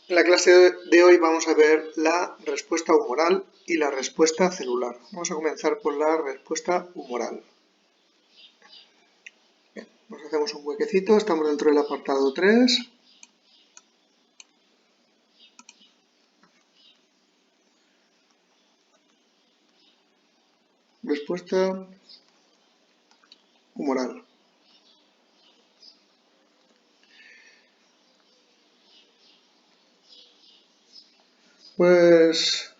En la clase de hoy vamos a ver la respuesta humoral y la respuesta celular. Vamos a comenzar por la respuesta humoral. Bien, nos hacemos un huequecito, estamos dentro del apartado 3. Respuesta humoral. Pues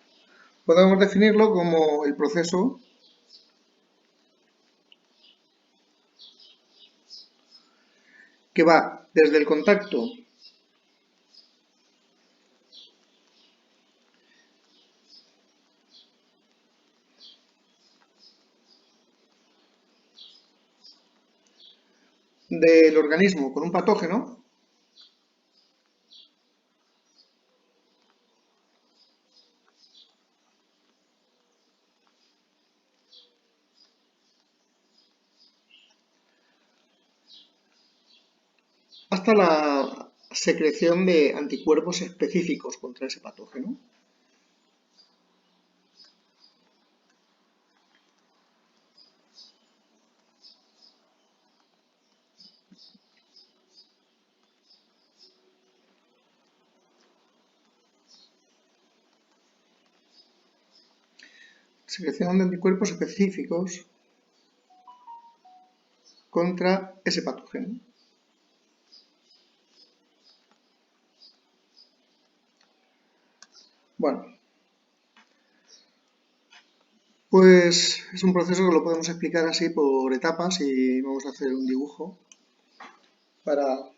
podemos definirlo como el proceso que va desde el contacto del organismo con un patógeno hasta la secreción de anticuerpos específicos contra ese patógeno. Secreción de anticuerpos específicos contra ese patógeno. Bueno, pues es un proceso que lo podemos explicar así por etapas y vamos a hacer un dibujo para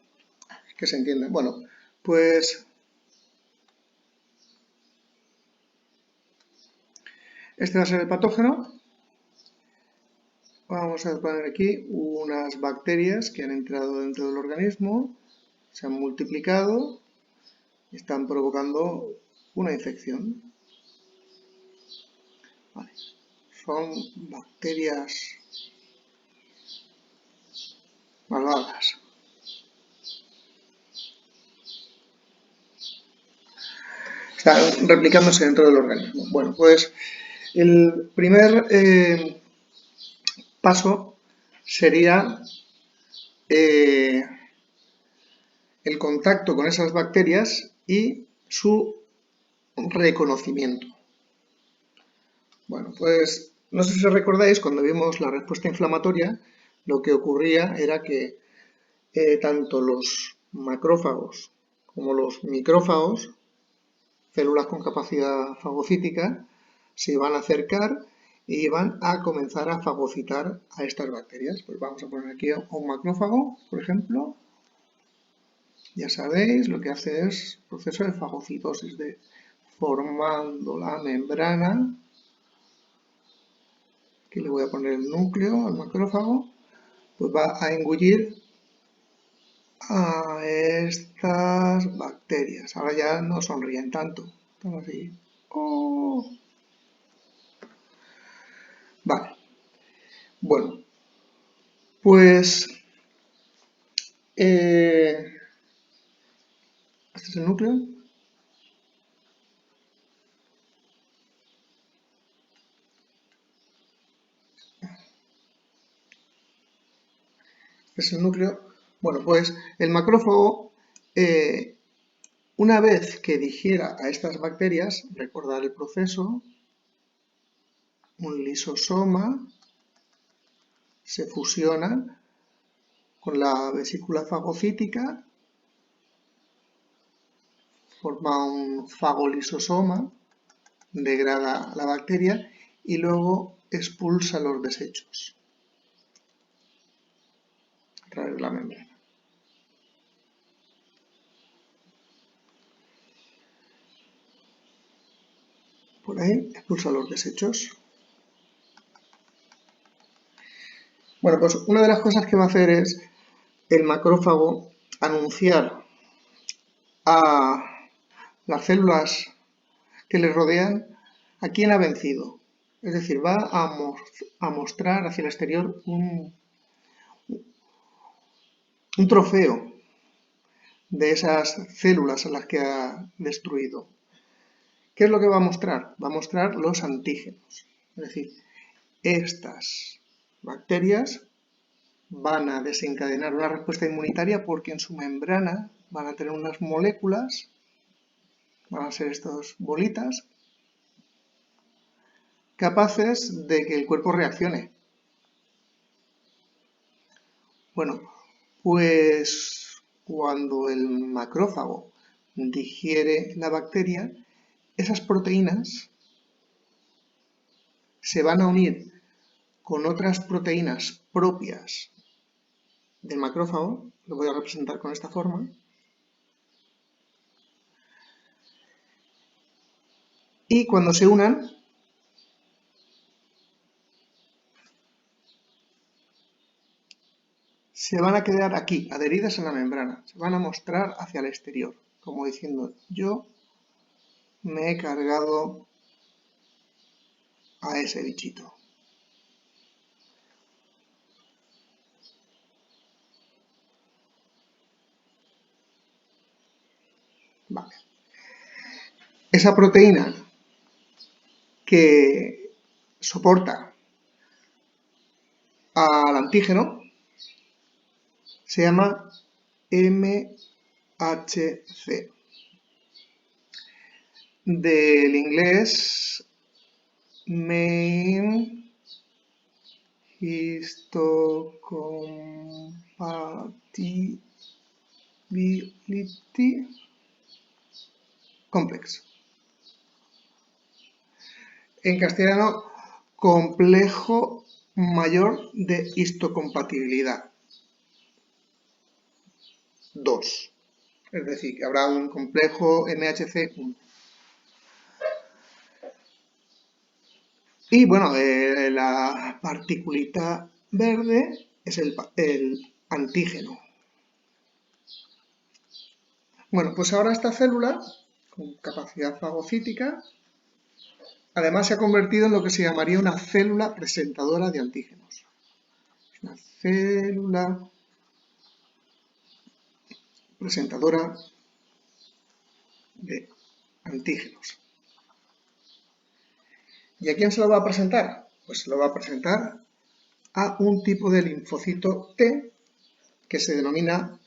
que se entienda. Bueno, pues este va a ser el patógeno. Vamos a poner aquí unas bacterias que han entrado dentro del organismo, se han multiplicado y están provocando una infección. Vale. Son bacterias malvadas. Están replicándose dentro del organismo. Bueno, pues el primer paso sería el contacto con esas bacterias y su reconocimiento. Bueno, pues no sé si os recordáis, cuando vimos la respuesta inflamatoria, lo que ocurría era que tanto los macrófagos como los micrófagos, células con capacidad fagocítica, se iban a acercar y iban a comenzar a fagocitar a estas bacterias. Pues vamos a poner aquí a un macrófago, por ejemplo. Ya sabéis, lo que hace es proceso de fagocitosis, de formando la membrana. Aquí le voy a poner el núcleo al macrófago. Pues va a engullir a estas bacterias. Ahora ya no sonríen tanto. Están así. ¡Oh! Vale. Bueno. Pues este es el núcleo. Es el núcleo. Bueno, pues el macrófago, una vez que digiera a estas bacterias, recordar el proceso, un lisosoma se fusiona con la vesícula fagocítica, forma un fagolisosoma, degrada la bacteria y luego expulsa los desechos a través de la membrana. Por ahí expulsa los desechos. Bueno, pues una de las cosas que va a hacer es el macrófago anunciar a las células que le rodean a quién ha vencido. Es decir, va a mostrar hacia el exterior un trofeo de esas células a las que ha destruido. ¿Qué es lo que va a mostrar? Va a mostrar los antígenos. Es decir, estas bacterias van a desencadenar una respuesta inmunitaria porque en su membrana van a tener unas moléculas, van a ser estas bolitas, capaces de que el cuerpo reaccione. Bueno, pues cuando el macrófago digiere la bacteria, esas proteínas se van a unir con otras proteínas propias del macrófago, lo voy a representar con esta forma, y cuando se unan, se van a quedar aquí, adheridas en la membrana, se van a mostrar hacia el exterior, como diciendo, yo me he cargado a ese bichito. Vale. Esa proteína que soporta al antígeno se llama MHC. Del inglés Main Histocompatibility Complex. En castellano, complejo mayor de histocompatibilidad 2. Es decir, que habrá un complejo MHC1. Y bueno, la particulita verde es el antígeno. Bueno, pues ahora esta célula, con capacidad fagocítica, además se ha convertido en lo que se llamaría una célula presentadora de antígenos. Una célula presentadora de antígenos. ¿Y a quién se lo va a presentar? Pues se lo va a presentar a un tipo de linfocito T que se denomina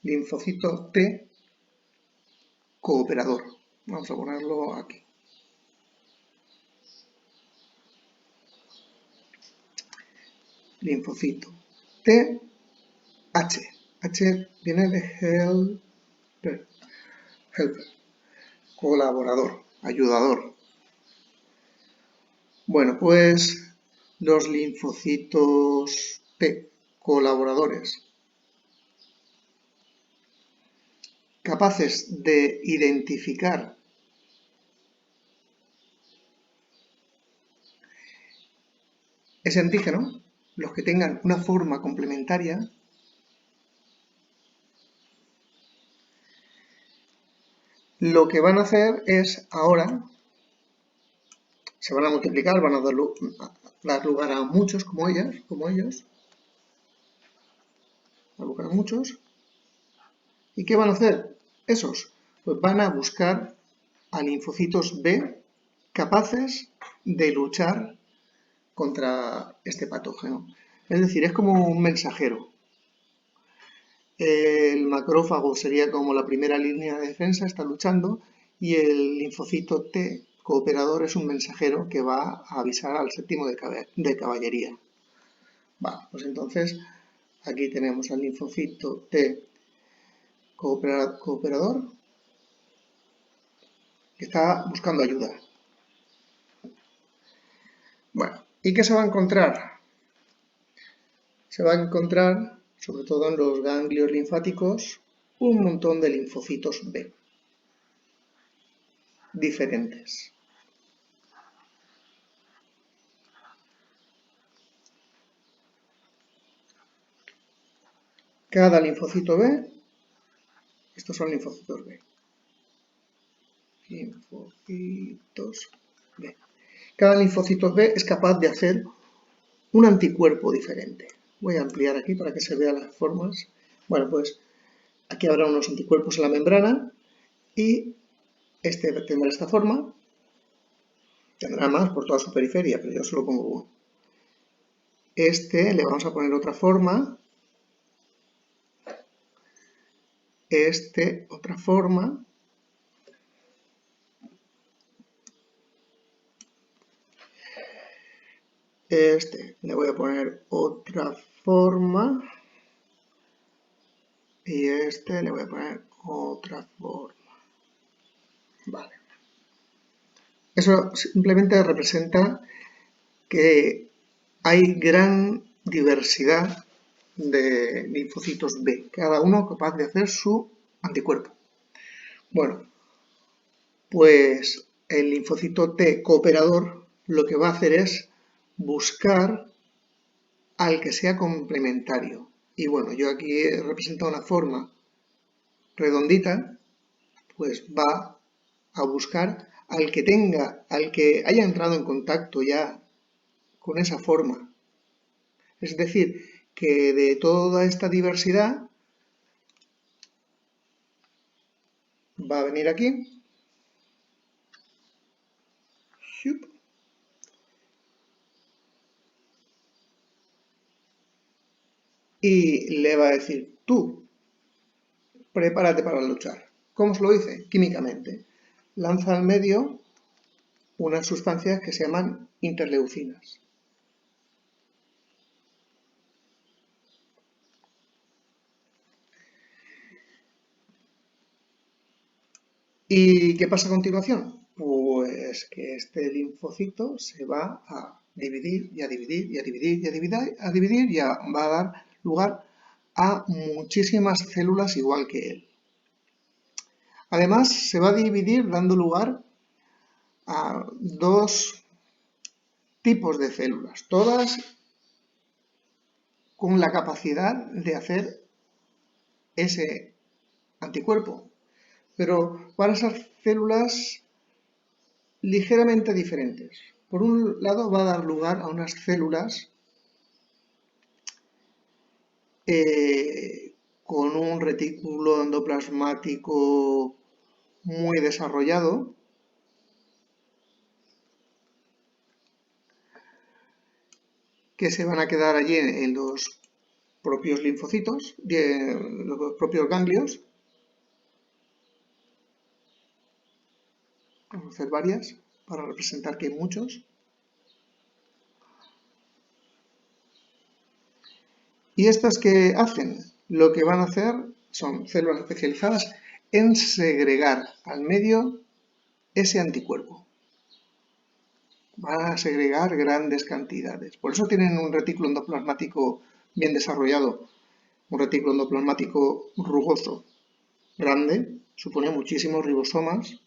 linfocito T cooperador. Vamos a ponerlo aquí. Linfocito T, H. H viene de helper, colaborador, ayudador. Bueno, pues los linfocitos T colaboradores capaces de identificar ese antígeno, los que tengan una forma complementaria, lo que van a hacer es ahora, se van a multiplicar, van a dar lugar a muchos como ellos, a lugar a muchos. ¿Y qué van a hacer esos? Pues van a buscar a linfocitos B capaces de luchar contra este patógeno. Es decir, es como un mensajero. El macrófago sería como la primera línea de defensa, está luchando, y el linfocito T cooperador es un mensajero que va a avisar al séptimo de caballería. Vale, pues entonces aquí tenemos al linfocito T cooperador que está buscando ayuda. Bueno, ¿y qué se va a encontrar? Se va a encontrar, sobre todo en los ganglios linfáticos, un montón de linfocitos B diferentes. Cada linfocito B, estos son linfocitos B. Linfocitos B. Cada linfocito B es capaz de hacer un anticuerpo diferente. Voy a ampliar aquí para que se vean las formas. Bueno, pues aquí habrá unos anticuerpos en la membrana y este tendrá esta forma, tendrá más por toda su periferia, pero yo solo pongo uno. Este le vamos a poner otra forma, este otra forma, este le voy a poner otra forma y este le voy a poner otra forma. Vale. Eso simplemente representa que hay gran diversidad de linfocitos B, cada uno capaz de hacer su anticuerpo. Bueno, pues el linfocito T cooperador lo que va a hacer es buscar al que sea complementario. Y bueno, yo aquí he representado una forma redondita, pues va a buscar al que haya entrado en contacto ya con esa forma. Es decir, que de toda esta diversidad va a venir aquí y le va a decir, tú, prepárate para luchar. ¿Cómo se lo dice? Químicamente. Lanza al medio unas sustancias que se llaman interleucinas. ¿Y qué pasa a continuación? Pues que este linfocito se va a dividir y a dividir y a dividir y a dividir y va a dar lugar a muchísimas células igual que él. Además, se va a dividir dando lugar a dos tipos de células, todas con la capacidad de hacer ese anticuerpo, pero van a ser células ligeramente diferentes. Por un lado va a dar lugar a unas células con un retículo endoplasmático muy desarrollado, que se van a quedar allí en los propios linfocitos, los propios ganglios. Vamos a hacer varias para representar que hay muchos. Y estas que hacen, lo que van a hacer son células especializadas en segregar al medio ese anticuerpo. Van a segregar grandes cantidades. Por eso tienen un retículo endoplasmático bien desarrollado, un retículo endoplasmático rugoso, grande, supone muchísimos ribosomas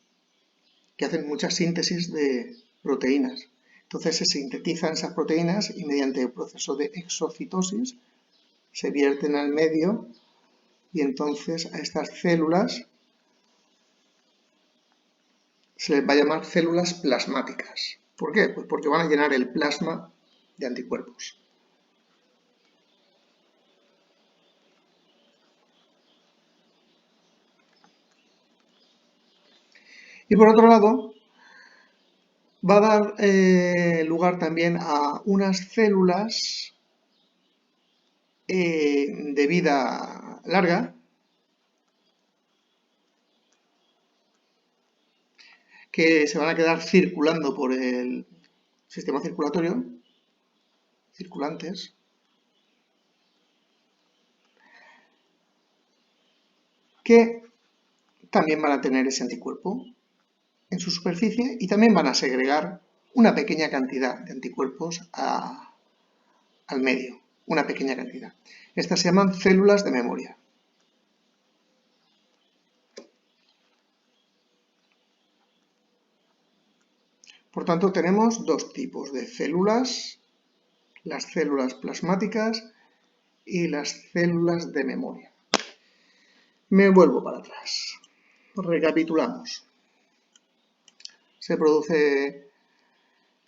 que hacen mucha síntesis de proteínas. Entonces se sintetizan esas proteínas y mediante el proceso de exocitosis se vierten al medio y entonces a estas células se les va a llamar células plasmáticas. ¿Por qué? Pues porque van a llenar el plasma de anticuerpos. Y por otro lado, va a dar lugar también a unas células de vida larga, que se van a quedar circulando por el sistema circulatorio, circulantes, que también van a tener ese anticuerpo en su superficie y también van a segregar una pequeña cantidad de anticuerpos al medio, una pequeña cantidad. Estas se llaman células de memoria. Por tanto, tenemos dos tipos de células, las células plasmáticas y las células de memoria. Me vuelvo para atrás. Recapitulamos. Se produce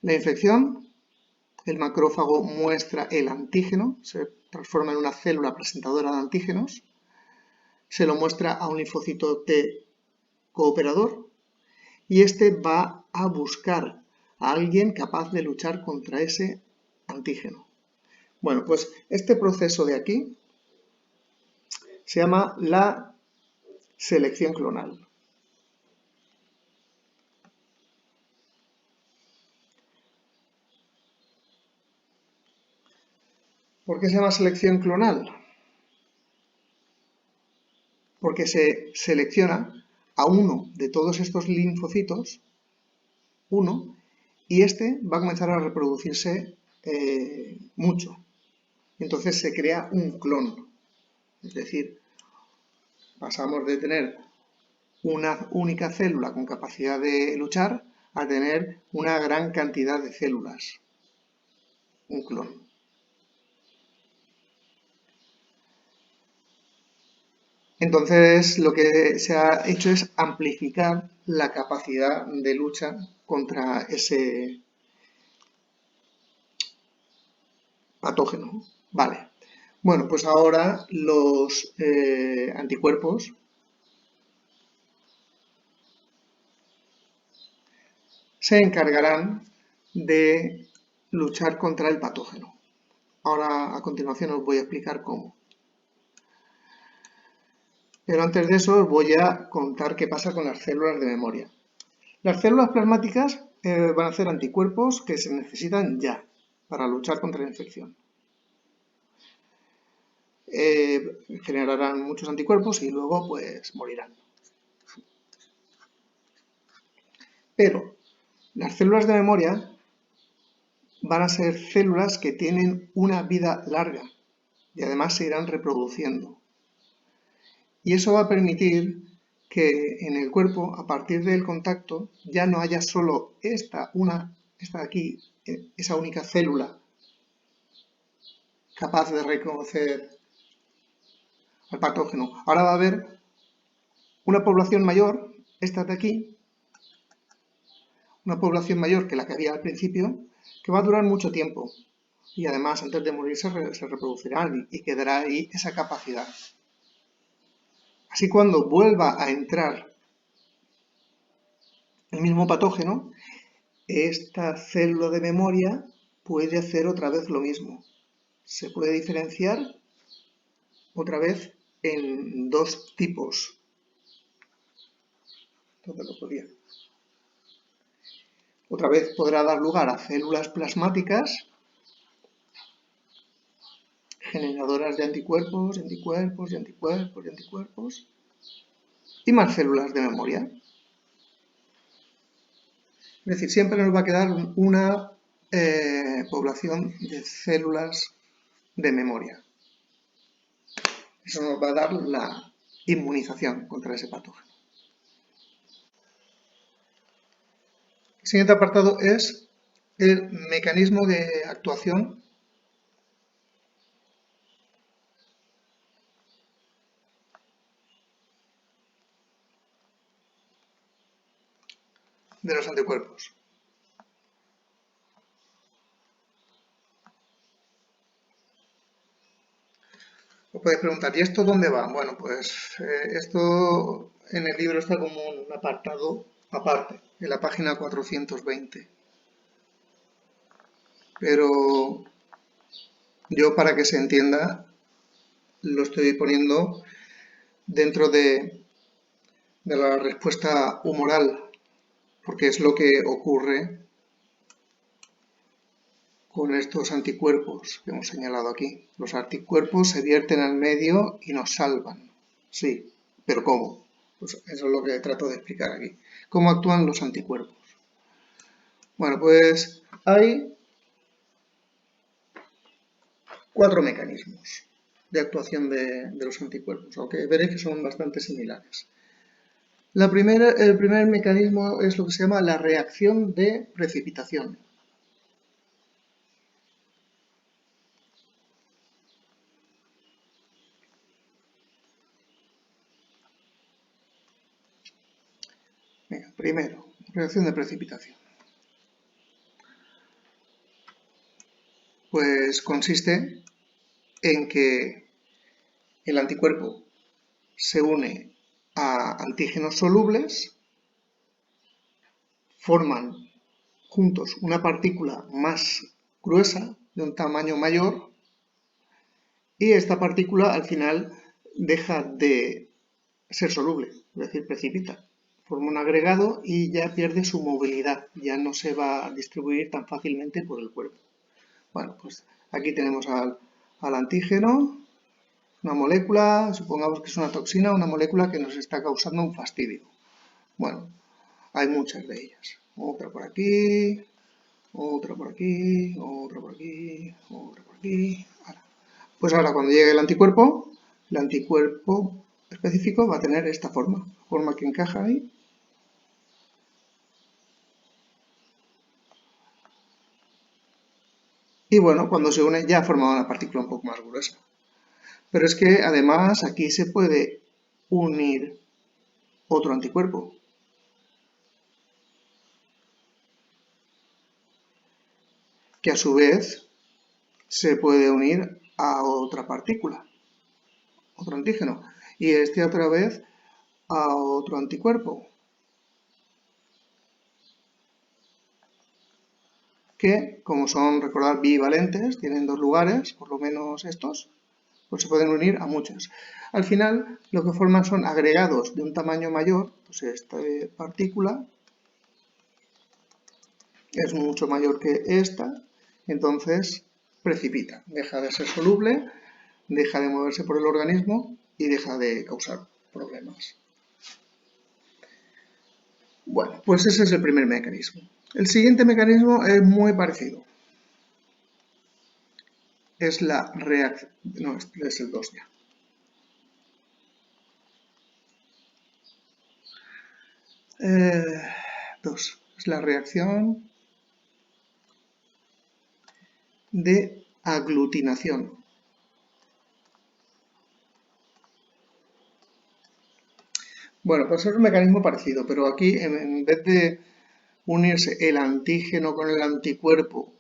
la infección, el macrófago muestra el antígeno, se transforma en una célula presentadora de antígenos, se lo muestra a un linfocito T cooperador y este va a buscar a alguien capaz de luchar contra ese antígeno. Bueno, pues este proceso de aquí se llama la selección clonal. ¿Por qué se llama selección clonal? Porque se selecciona a uno de todos estos linfocitos, uno, y este va a comenzar a reproducirse mucho. Entonces se crea un clon. Es decir, pasamos de tener una única célula con capacidad de luchar a tener una gran cantidad de células. Un clon. Entonces, lo que se ha hecho es amplificar la capacidad de lucha contra ese patógeno. Vale. Bueno, pues ahora los anticuerpos se encargarán de luchar contra el patógeno. Ahora, a continuación, os voy a explicar cómo. Pero antes de eso os voy a contar qué pasa con las células de memoria. Las células plasmáticas van a hacer anticuerpos que se necesitan ya para luchar contra la infección. Generarán muchos anticuerpos y luego pues morirán. Pero las células de memoria van a ser células que tienen una vida larga y además se irán reproduciendo. Y eso va a permitir que en el cuerpo, a partir del contacto, ya no haya solo esta de aquí, esa única célula capaz de reconocer al patógeno. Ahora va a haber una población mayor, esta de aquí, una población mayor que la que había al principio, que va a durar mucho tiempo. Y además, antes de morir, se reproducirán y quedará ahí esa capacidad. Así, cuando vuelva a entrar el mismo patógeno, esta célula de memoria puede hacer otra vez lo mismo. Se puede diferenciar otra vez en dos tipos. ¿Dónde lo podía? Otra vez podrá dar lugar a células plasmáticas generadoras de anticuerpos, anticuerpos y anticuerpos y anticuerpos y más células de memoria. Es decir, siempre nos va a quedar una población de células de memoria. Eso nos va a dar la inmunización contra ese patógeno. El siguiente apartado es el mecanismo de actuación de los anticuerpos. Os podéis preguntar, ¿y esto dónde va? Bueno, pues esto en el libro está como un apartado aparte, en la página 420. Pero yo, para que se entienda, lo estoy poniendo dentro de la respuesta humoral, porque es lo que ocurre con estos anticuerpos que hemos señalado aquí. Los anticuerpos se vierten al medio y nos salvan. Sí, pero ¿cómo? Pues eso es lo que trato de explicar aquí. ¿Cómo actúan los anticuerpos? Bueno, pues hay 4 mecanismos de actuación de los anticuerpos, aunque veréis que son bastante similares. El primer mecanismo es lo que se llama la reacción de precipitación. Venga, primero, reacción de precipitación. Pues consiste en que el anticuerpo se une a antígenos solubles, forman juntos una partícula más gruesa, de un tamaño mayor, y esta partícula al final deja de ser soluble, es decir, precipita. Forma un agregado y ya pierde su movilidad, ya no se va a distribuir tan fácilmente por el cuerpo. Bueno, pues aquí tenemos al antígeno, una molécula, supongamos que es una toxina, una molécula que nos está causando un fastidio. Bueno, hay muchas de ellas. Otra por aquí, otra por aquí, otra por aquí, otra por aquí. Pues ahora cuando llegue el anticuerpo específico va a tener esta forma que encaja ahí. Y bueno, cuando se une ya ha formado una partícula un poco más gruesa. Pero es que además aquí se puede unir otro anticuerpo. Que a su vez se puede unir a otra partícula, otro antígeno. Y este otra vez a otro anticuerpo. Que, como son, recordad, bivalentes, tienen dos lugares, por lo menos estos, pues se pueden unir a muchas. Al final, lo que forman son agregados de un tamaño mayor, pues esta partícula es mucho mayor que esta, entonces precipita, deja de ser soluble, deja de moverse por el organismo y deja de causar problemas. Bueno, pues ese es el primer mecanismo. El siguiente mecanismo es muy parecido. Es la reacción... No, es el 2 ya. Es la reacción de aglutinación. Bueno, pues es un mecanismo parecido, pero aquí en vez de unirse el antígeno con el anticuerpo,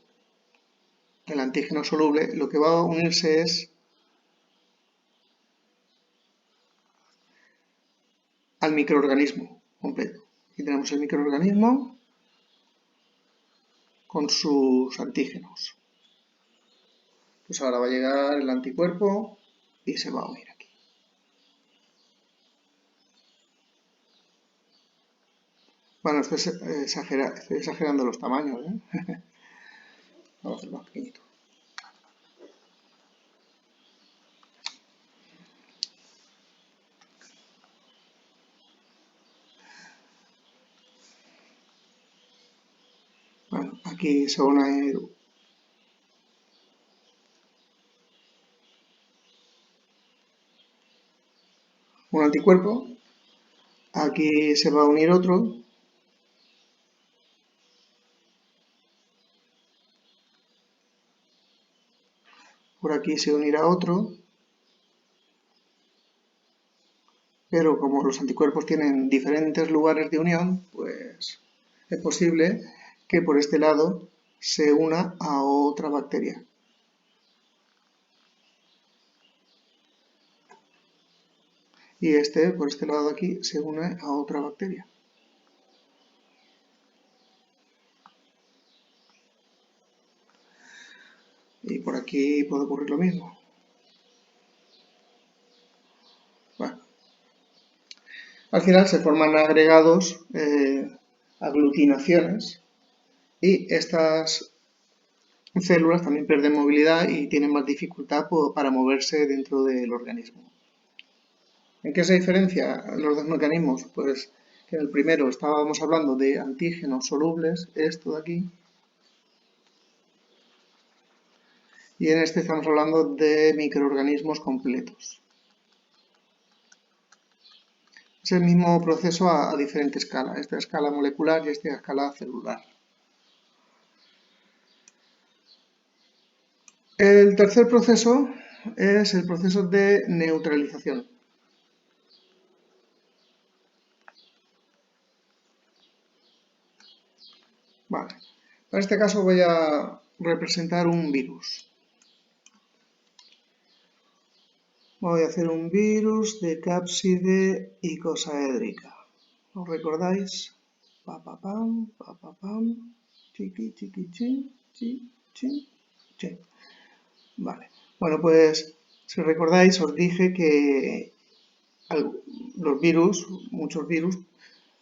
el antígeno soluble, lo que va a unirse es al microorganismo completo. Aquí tenemos el microorganismo con sus antígenos. Pues ahora va a llegar el anticuerpo y se va a unir aquí. Bueno, estoy exagerando los tamaños, ¿eh? Vamos a hacerlo más pequeñito. Bueno, aquí se van a ir un anticuerpo, aquí se va a unir otro, por aquí se unirá otro, pero como los anticuerpos tienen diferentes lugares de unión, pues es posible que por este lado se una a otra bacteria. Y este, por este lado de aquí, se une a otra bacteria. Y por aquí puede ocurrir lo mismo. Bueno. Al final se forman agregados, aglutinaciones, y estas células también pierden movilidad y tienen más dificultad para moverse dentro del organismo. ¿En qué se diferencia los dos mecanismos? Pues que en el primero estábamos hablando de antígenos solubles, esto de aquí, y en este estamos hablando de microorganismos completos. Es el mismo proceso a diferente escala, esta escala molecular y esta escala celular. El tercer proceso es el proceso de neutralización. Vale. Para este caso voy a representar un virus. Voy a hacer un virus de cápside icosaédrica. ¿Os recordáis? Pa, pa, pam, chiqui, chiqui, chin, chin, chin, chin. Vale. Bueno, pues si recordáis, os dije que los virus, muchos virus,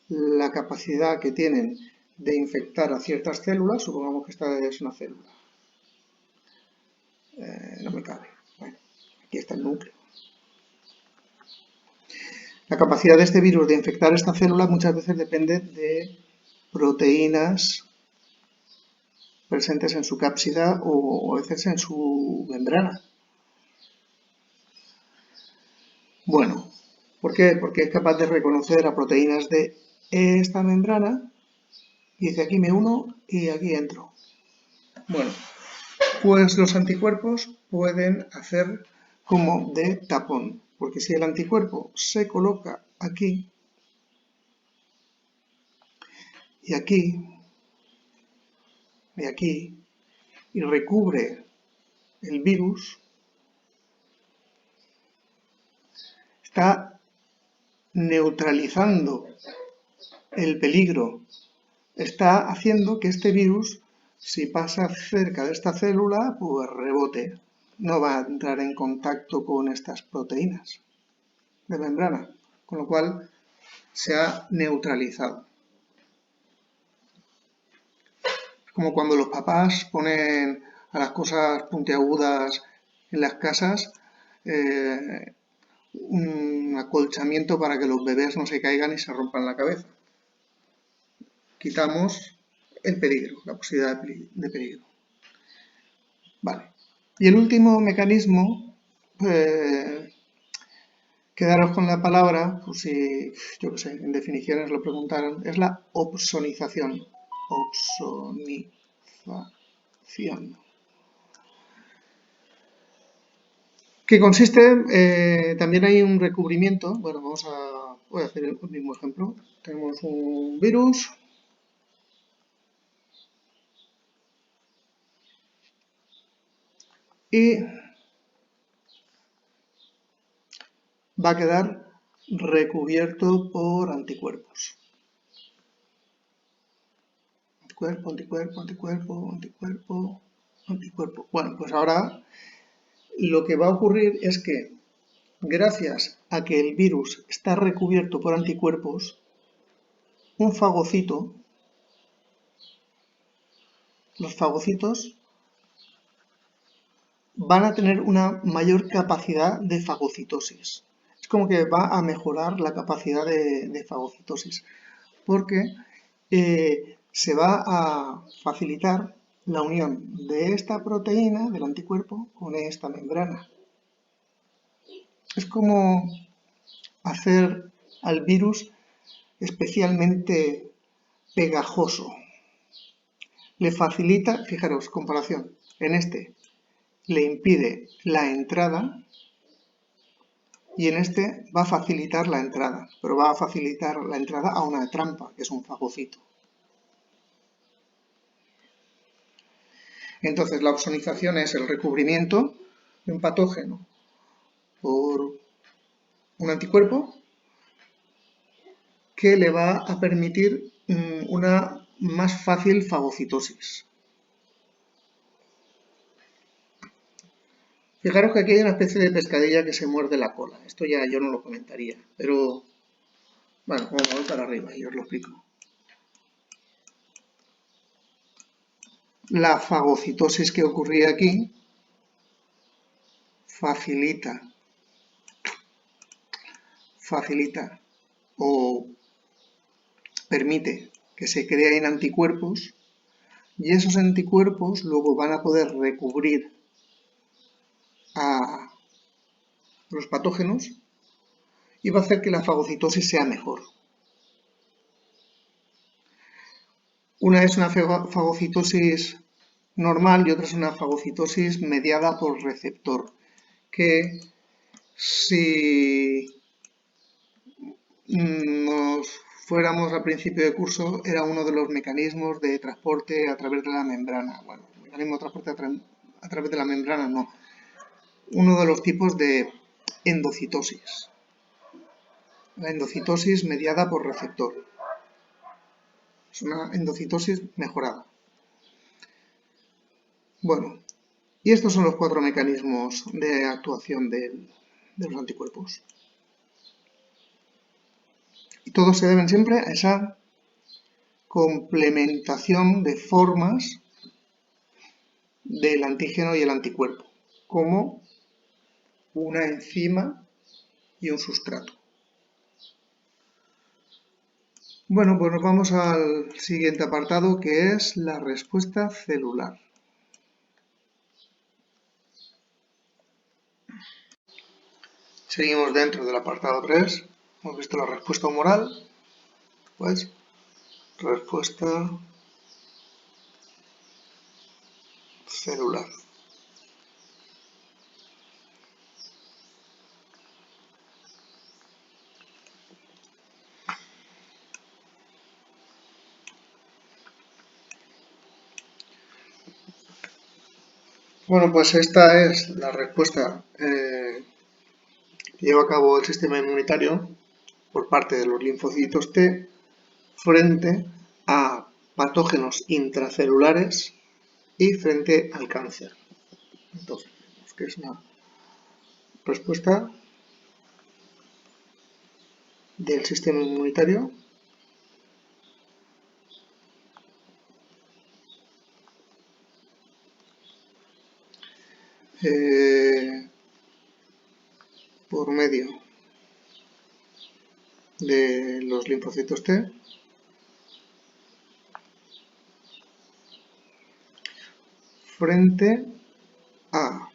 la capacidad que tienen de infectar a ciertas células, supongamos que esta es una célula, no me cabe. Bueno, aquí está el núcleo. La capacidad de este virus de infectar esta célula muchas veces depende de proteínas presentes en su cápsida o a veces en su membrana. Bueno, ¿por qué? Porque es capaz de reconocer a proteínas de esta membrana y dice aquí me uno y aquí entro. Bueno, pues los anticuerpos pueden hacer como de tapón, porque si el anticuerpo se coloca aquí y aquí y aquí y recubre el virus, está neutralizando el peligro, está haciendo que este virus, si pasa cerca de esta célula, pues rebote, no va a entrar en contacto con estas proteínas de membrana, con lo cual se ha neutralizado. Como cuando los papás ponen a las cosas puntiagudas en las casas un acolchamiento para que los bebés no se caigan y se rompan la cabeza. Quitamos el peligro, la posibilidad de peligro. Vale. Y el último mecanismo, quedaros con la palabra, pues si, yo qué sé, en definiciones lo preguntaron, es la opsonización. Opsonización. Que consiste, también hay un recubrimiento, bueno, voy a hacer el mismo ejemplo. Tenemos un virus. Y va a quedar recubierto por anticuerpos. Anticuerpo, anticuerpo, anticuerpo, anticuerpo, anticuerpo. Bueno, pues ahora lo que va a ocurrir es que gracias a que el virus está recubierto por anticuerpos, un fagocito, los fagocitos van a tener una mayor capacidad de fagocitosis. Es como que va a mejorar la capacidad de fagocitosis, porque se va a facilitar la unión de esta proteína del anticuerpo con esta membrana. Es como hacer al virus especialmente pegajoso. Le facilita, fijaros, comparación, en este le impide la entrada y en este va a facilitar la entrada, pero va a facilitar la entrada a una trampa, que es un fagocito. Entonces, la opsonización es el recubrimiento de un patógeno por un anticuerpo que le va a permitir una más fácil fagocitosis. Fijaros que aquí hay una especie de pescadilla que se muerde la cola. Esto ya yo no lo comentaría, pero bueno, vamos para arriba y os lo explico. La fagocitosis que ocurría aquí facilita o permite que se creen anticuerpos y esos anticuerpos luego van a poder recubrir a los patógenos y va a hacer que la fagocitosis sea mejor. Una es una fagocitosis normal y otra es una fagocitosis mediada por receptor, que si nos fuéramos al principio de curso era uno de los mecanismos de transporte a través de la membrana. Bueno, mecanismo de transporte a través de la membrana no. Uno de los tipos de endocitosis. La endocitosis mediada por receptor. Es una endocitosis mejorada. Bueno, y estos son los 4 mecanismos de actuación de los anticuerpos. Y todos se deben siempre a esa complementación de formas del antígeno y el anticuerpo, como una enzima y un sustrato. Bueno, pues nos vamos al siguiente apartado, que es la respuesta celular. Seguimos dentro del apartado 3. Hemos visto la respuesta humoral, pues respuesta celular. Bueno, pues esta es la respuesta que lleva a cabo el sistema inmunitario por parte de los linfocitos T frente a patógenos intracelulares y frente al cáncer. Entonces, que es una respuesta del sistema inmunitario por medio de los linfocitos T frente a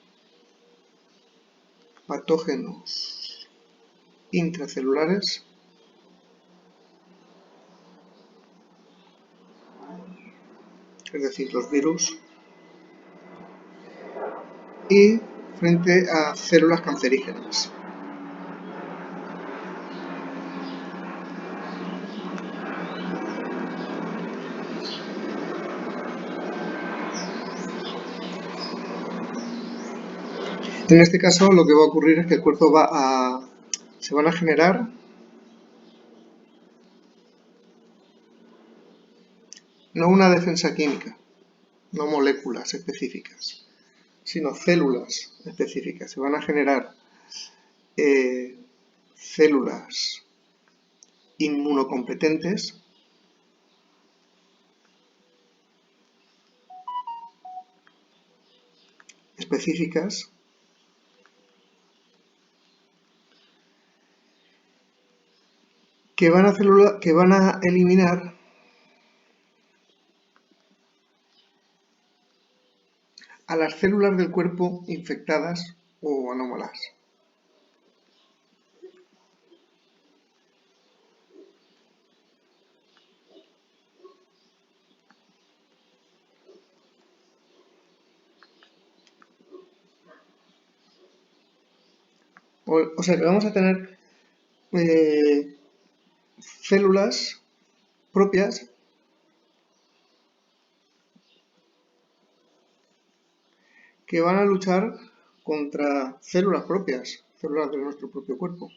patógenos intracelulares es decir, los virus, y frente a células cancerígenas. En este caso lo que va a ocurrir es que el cuerpo se van a generar no una defensa química, no moléculas específicas, sino células específicas. Se van a generar células inmunocompetentes específicas que van a eliminar a las células del cuerpo infectadas o anómalas. O sea que vamos a tener células propias que van a luchar contra células propias, células de nuestro propio cuerpo.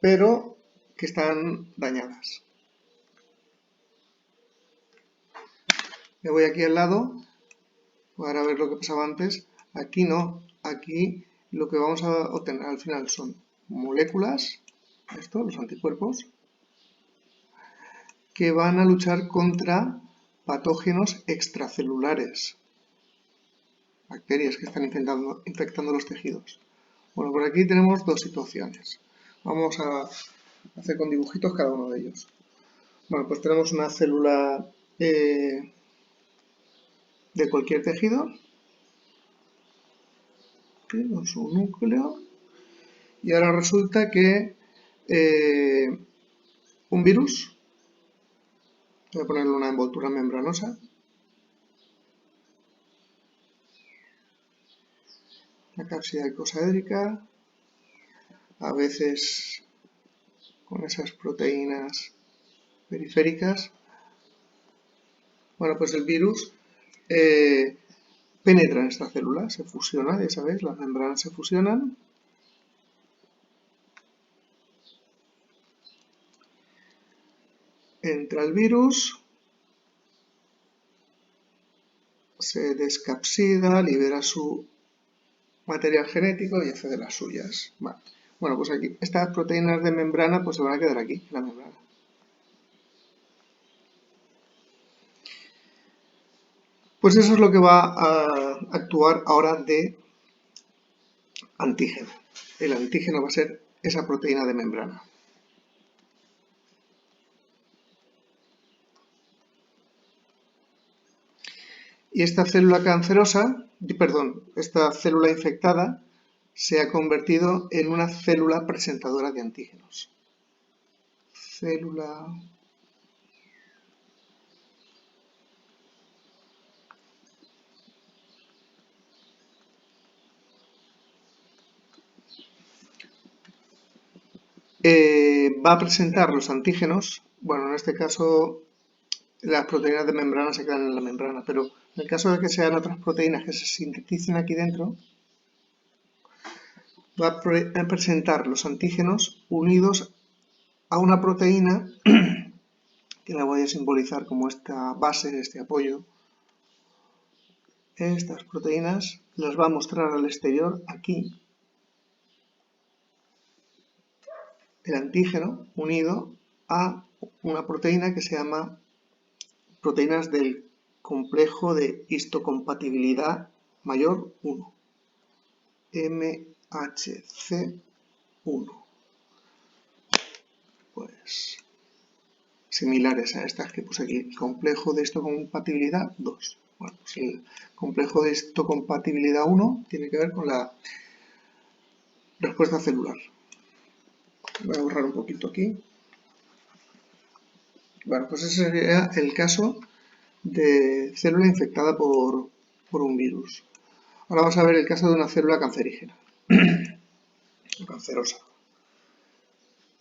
Pero que están dañadas. Me voy aquí al lado, para ver lo que pasaba antes. Aquí no, aquí lo que vamos a obtener al final son moléculas, esto, los anticuerpos, que van a luchar contra patógenos extracelulares, bacterias que están infectando los tejidos. Bueno, por aquí tenemos dos situaciones. Vamos a hacer con dibujitos cada uno de ellos. Bueno, pues tenemos una célula de cualquier tejido, con su núcleo, y ahora resulta que un virus, voy a ponerle una envoltura membranosa, la cápside icosaédrica, a veces con esas proteínas periféricas. Bueno, pues el virus penetra en esta célula, se fusiona, ya sabéis, las membranas se fusionan. Entra el virus, se descapsida, libera su material genético y hace de las suyas. Vale. Bueno, pues aquí, estas proteínas de membrana pues se van a quedar aquí, en la membrana. Pues eso es lo que va a actuar ahora de antígeno. El antígeno va a ser esa proteína de membrana. Y esta célula cancerosa, perdón, esta célula infectada se ha convertido en una célula presentadora de antígenos. Célula va a presentar los antígenos. Bueno, en este caso las proteínas de membrana se quedan en la membrana, pero en el caso de que sean otras proteínas que se sinteticen aquí dentro, va a presentar los antígenos unidos a una proteína que la voy a simbolizar como esta base, este apoyo. Estas proteínas las va a mostrar al exterior aquí, el antígeno unido a una proteína que se llama proteínas del complejo de histocompatibilidad mayor 1, MHC1. Pues similares a estas que puse aquí, complejo de histocompatibilidad 2. Bueno, pues el complejo de histocompatibilidad 1 tiene que ver con la respuesta celular. Voy a borrar un poquito aquí. Bueno, pues ese sería el caso de célula infectada por un virus. Ahora vamos a ver el caso de una célula cancerígena, o cancerosa.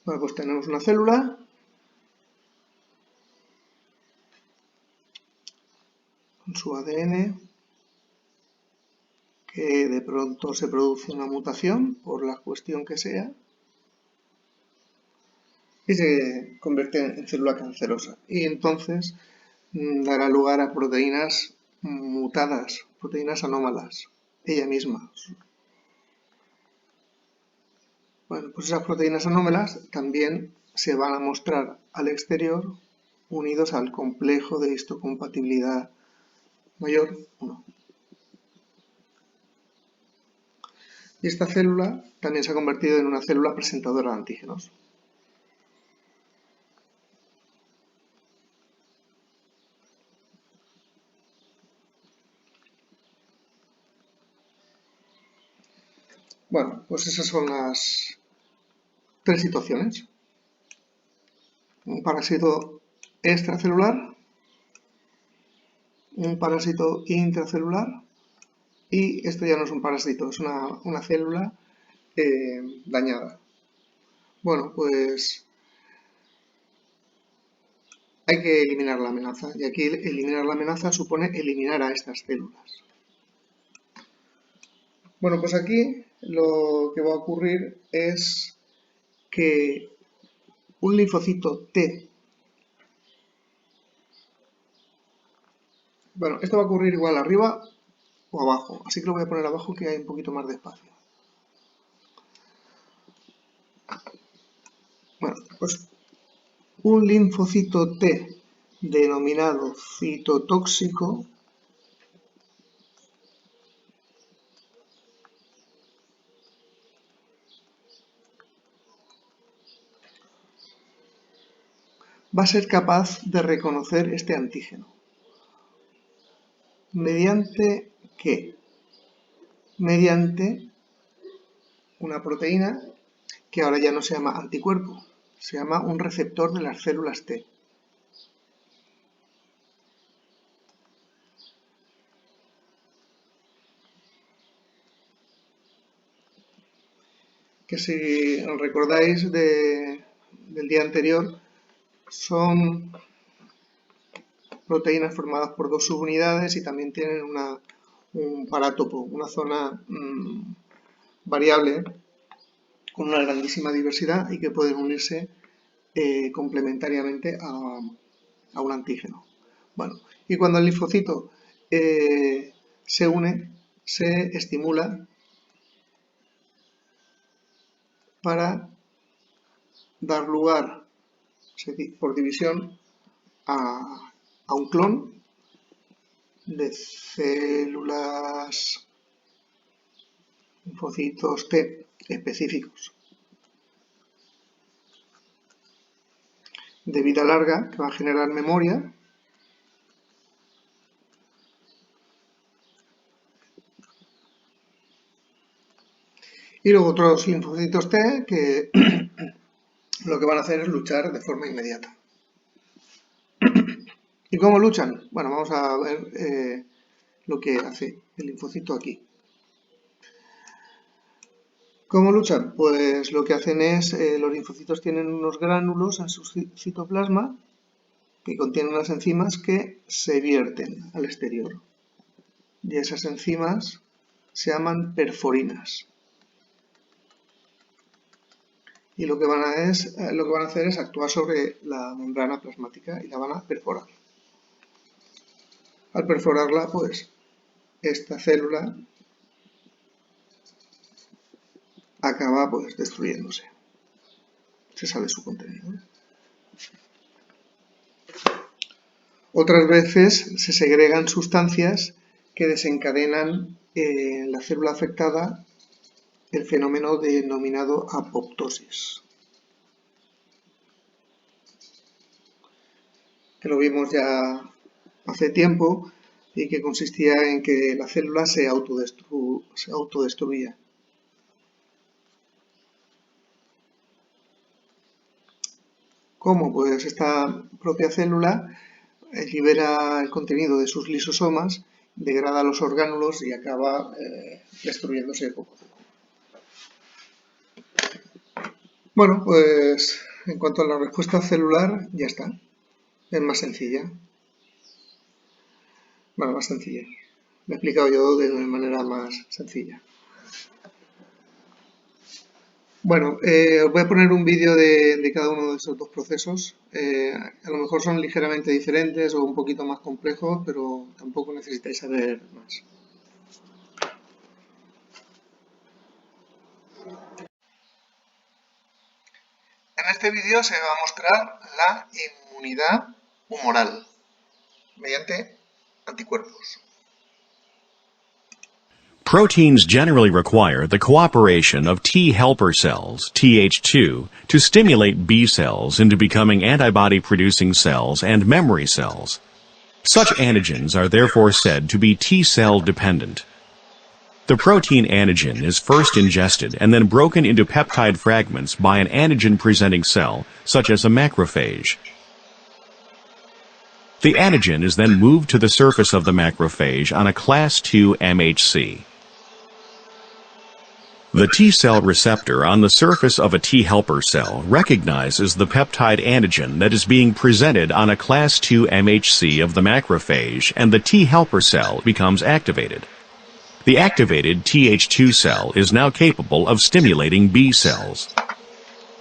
Bueno, pues tenemos una célula con su ADN que de pronto se produce una mutación, por la cuestión que sea, y se convierte en célula cancerosa. Y entonces dará lugar a proteínas mutadas, proteínas anómalas, ella misma. Bueno, pues esas proteínas anómalas también se van a mostrar al exterior unidos al complejo de histocompatibilidad mayor 1. Y esta célula también se ha convertido en una célula presentadora de antígenos. Bueno, pues esas son las tres situaciones. Un parásito extracelular, un parásito intracelular y esto ya no es un parásito, es una célula dañada. Bueno, pues hay que eliminar la amenaza y aquí eliminar la amenaza supone eliminar a estas células. Bueno, pues aquí lo que va a ocurrir es que un linfocito T, bueno, esto va a ocurrir igual arriba o abajo, así que lo voy a poner abajo que hay un poquito más de espacio. Bueno, pues un linfocito T denominado citotóxico va a ser capaz de reconocer este antígeno. ¿Mediante qué? Mediante una proteína que ahora ya no se llama anticuerpo, se llama un receptor de las células T. Que si os recordáis del día anterior, son proteínas formadas por dos subunidades y también tienen un parátopo, una zona variable con una grandísima diversidad y que pueden unirse complementariamente a un antígeno. Bueno, y cuando el linfocito se une, se estimula para dar lugar por división a un clon de células linfocitos T específicos de vida larga que van a generar memoria y luego otros linfocitos T que lo que van a hacer es luchar de forma inmediata. ¿Y cómo luchan? Bueno, vamos a ver lo que hace el linfocito aquí. ¿Cómo luchan? Pues lo que hacen es, los linfocitos tienen unos gránulos en su citoplasma que contienen unas enzimas que se vierten al exterior. Y esas enzimas se llaman perforinas. Y lo que van a hacer es actuar sobre la membrana plasmática y la van a perforar. Al perforarla, pues, esta célula acaba pues destruyéndose. Se sale su contenido. Otras veces se segregan sustancias que desencadenan en la célula afectada el fenómeno denominado apoptosis, que lo vimos ya hace tiempo y que consistía en que la célula se autodestruía. ¿Cómo? Pues esta propia célula libera el contenido de sus lisosomas, degrada los orgánulos y acaba destruyéndose poco a poco. Bueno, pues en cuanto a la respuesta celular, ya está. Es más sencilla. Bueno, más sencilla. Lo he explicado yo de manera más sencilla. Bueno, os voy a poner un vídeo de cada uno de esos dos procesos. A lo mejor son ligeramente diferentes o un poquito más complejos, pero tampoco necesitáis saber más. En este vídeo se va a mostrar la inmunidad humoral mediante anticuerpos. Proteins generally require the cooperation of T helper cells, Th2, to stimulate B cells into becoming antibody-producing cells and memory cells. Such antigens are therefore said to be T-cell dependent. The protein antigen is first ingested and then broken into peptide fragments by an antigen-presenting cell, such as a macrophage. The antigen is then moved to the surface of the macrophage on a class II MHC. The T-cell receptor on the surface of a T helper cell recognizes the peptide antigen that is being presented on a class II MHC of the macrophage, and the T helper cell becomes activated. The activated Th2 cell is now capable of stimulating B cells.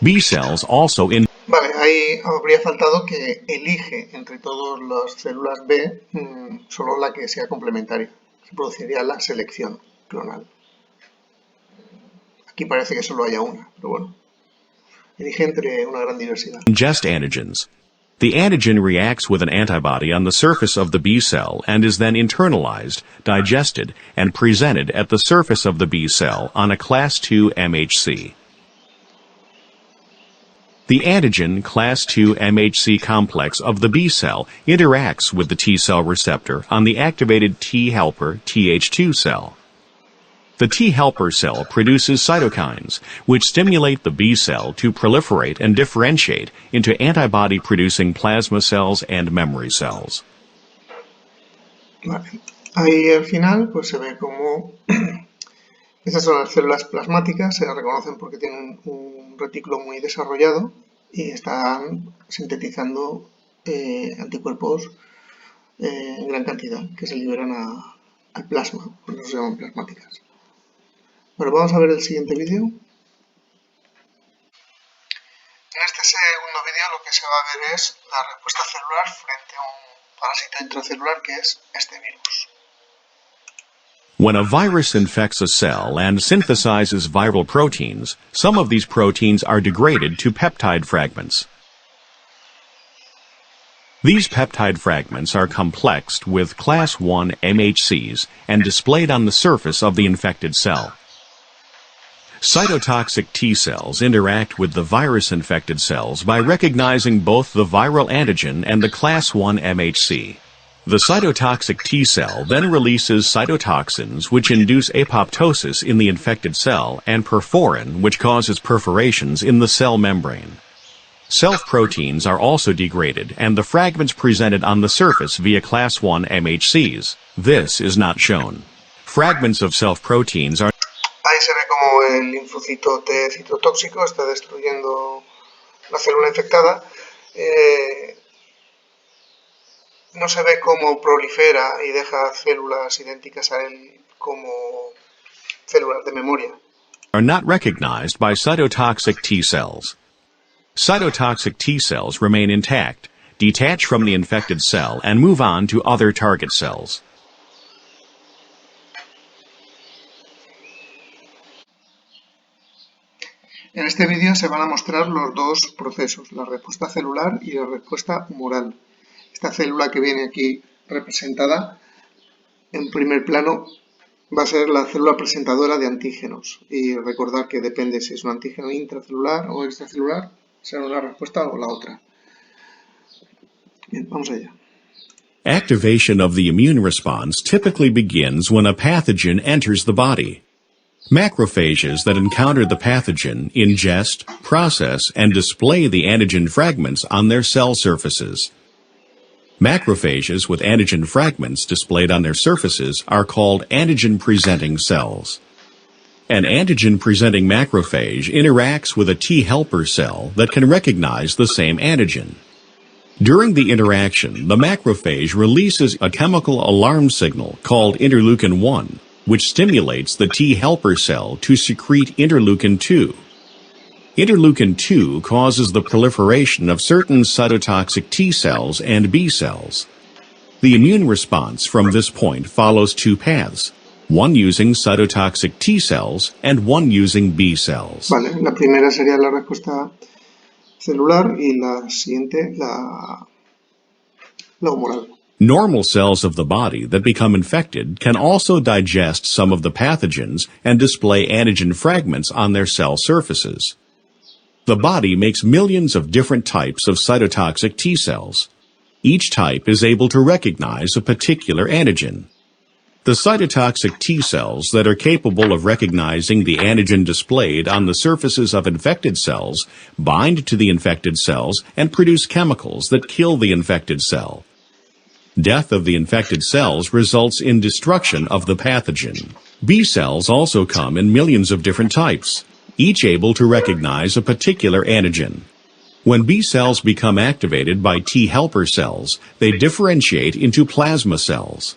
B cells also in Vale, ahí habría faltado que elige entre todas las células B solo la que sea complementaria. Se produciría la selección clonal. Aquí parece que solo haya una, pero bueno. Elige entre una gran diversidad. ingest antigens. The antigen reacts with an antibody on the surface of the B cell and is then internalized, digested, and presented at the surface of the B cell on a class II MHC. The antigen class II MHC complex of the B cell interacts with the T cell receptor on the activated T helper Th2 cell. The T helper cell produces cytokines, which stimulate the B cell to proliferate and differentiate into antibody-producing plasma cells and memory cells. Vale. Ahí al final pues se ve como estas son las células plasmáticas, se las reconocen porque tienen un retículo muy desarrollado y están sintetizando anticuerpos en gran cantidad, que se liberan al plasma, por eso se llaman plasmáticas. Bueno, vamos a ver el siguiente vídeo. En este segundo vídeo lo que se va a ver es la respuesta celular frente a un parásito intracelular que es este virus. When a virus infects a cell and synthesizes viral proteins, some of these proteins are degraded to peptide fragments. These peptide fragments are complexed with class I MHCs and displayed on the surface of the infected cell. Cytotoxic T cells interact with the virus-infected cells by recognizing both the viral antigen and the class I MHC. The cytotoxic T cell then releases cytotoxins which induce apoptosis in the infected cell and perforin which causes perforations in the cell membrane. Self-proteins are also degraded and the fragments presented on the surface via class I MHCs. This is not shown. Fragments of self-proteins are Ahí se ve como el linfocito T citotóxico está destruyendo la célula infectada. No se ve cómo prolifera y deja células idénticas a él como células de memoria. Are not recognized by cytotoxic T cells. Cytotoxic T cells remain intact, detach from the infected cell, and move on to other target cells. En este vídeo se van a mostrar los dos procesos, la respuesta celular y la respuesta humoral. Esta célula que viene aquí representada en primer plano va a ser la célula presentadora de antígenos. Y recordar que depende si es un antígeno intracelular o extracelular, será una respuesta o la otra. Bien, vamos allá. Activation of the immune response typically begins when a pathogen enters the body. Macrophages that encounter the pathogen ingest, process, and display the antigen fragments on their cell surfaces. Macrophages with antigen fragments displayed on their surfaces are called antigen-presenting cells. An antigen-presenting macrophage interacts with a T helper cell that can recognize the same antigen. During the interaction, the macrophage releases a chemical alarm signal called interleukin-1, which stimulates the T helper cell to secrete interleukin-2. Interleukin-2 causes the proliferation of certain cytotoxic T cells and B cells. The immune response from this point follows two paths, one using cytotoxic T cells and one using B cells. Vale, la primera sería la respuesta celular y la siguiente la humoral. Normal cells of the body that become infected can also digest some of the pathogens and display antigen fragments on their cell surfaces. The body makes millions of different types of cytotoxic T cells. Each type is able to recognize a particular antigen. The cytotoxic T cells that are capable of recognizing the antigen displayed on the surfaces of infected cells bind to the infected cells and produce chemicals that kill the infected cell. Death of the infected cells results in destruction of the pathogen. B cells also come in millions of different types, each able to recognize a particular antigen. When B cells become activated by T helper cells, they differentiate into plasma cells.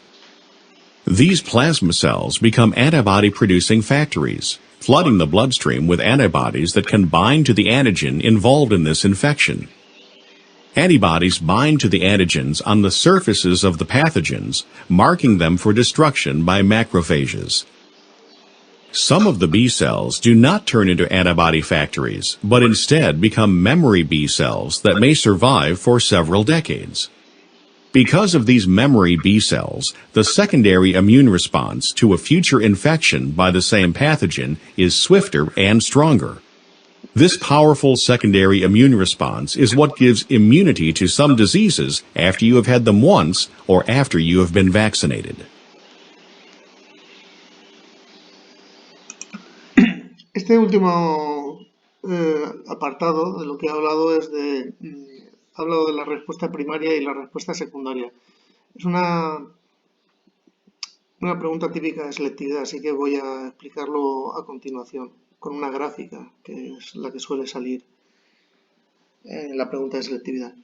These plasma cells become antibody-producing factories, flooding the bloodstream with antibodies that can bind to the antigen involved in this infection. Antibodies bind to the antigens on the surfaces of the pathogens, marking them for destruction by macrophages. Some of the B cells do not turn into antibody factories, but instead become memory B cells that may survive for several decades. Because of these memory B cells, the secondary immune response to a future infection by the same pathogen is swifter and stronger. This powerful secondary immune response is what gives immunity to some diseases after you have had them once or after you have been vaccinated. Este último apartado de lo que he hablado es de ha hablado de la respuesta primaria y la respuesta secundaria. Es una pregunta típica de selectividad, así que voy a explicarlo a continuación con una gráfica, que es la que suele salir en la pregunta de selectividad.